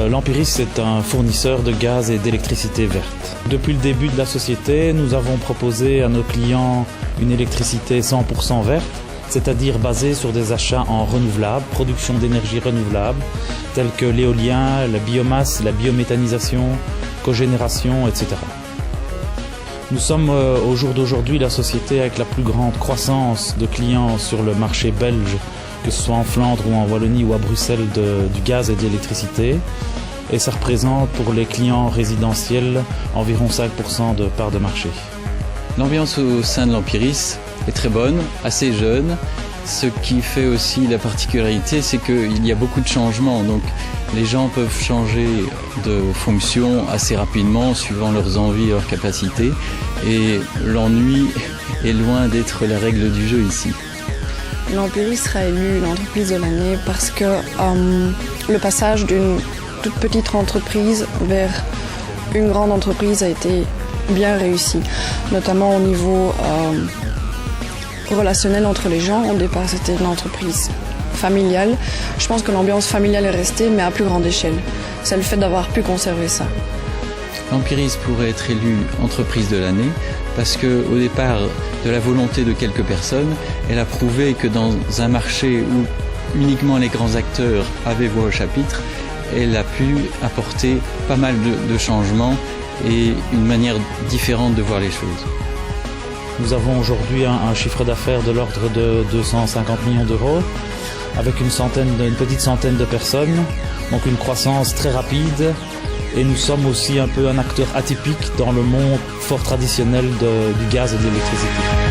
L'Empiris est un fournisseur de gaz et d'électricité verte. Depuis le début de la société, nous avons proposé à nos clients une électricité 100% verte, c'est-à-dire basée sur des achats en renouvelables, production d'énergie renouvelable, tels que l'éolien, la biomasse, la biométhanisation, cogénération, etc. Nous sommes au jour d'aujourd'hui la société avec la plus grande croissance de clients sur le marché belge, que ce soit en Flandre ou en Wallonie ou à Bruxelles, du gaz et de l'électricité. Et ça représente pour les clients résidentiels environ 5% de part de marché. L'ambiance au sein de l'Empiris est très bonne, assez jeune. Ce qui fait aussi la particularité, c'est qu'il y a beaucoup de changements. Donc les gens peuvent changer de fonction assez rapidement suivant leurs envies et leurs capacités. Et l'ennui est loin d'être la règle du jeu ici. L'Empiris sera élu l'entreprise de l'année parce que le passage d'une toute petite entreprise vers une grande entreprise a été bien réussi, notamment au niveau relationnel entre les gens. Au départ, c'était une entreprise familiale. Je pense que l'ambiance familiale est restée, mais à plus grande échelle. C'est le fait d'avoir pu conserver ça. L'Empiris pourrait être élu entreprise de l'année parce qu'au départ de la volonté de quelques personnes, elle a prouvé que dans un marché où uniquement les grands acteurs avaient voix au chapitre, elle a pu apporter pas mal de changements et une manière différente de voir les choses. Nous avons aujourd'hui un chiffre d'affaires de l'ordre de 250 millions d'euros, avec une petite centaine de personnes, donc une croissance très rapide. Et nous sommes aussi un peu un acteur atypique dans le monde fort traditionnel du gaz et de l'électricité.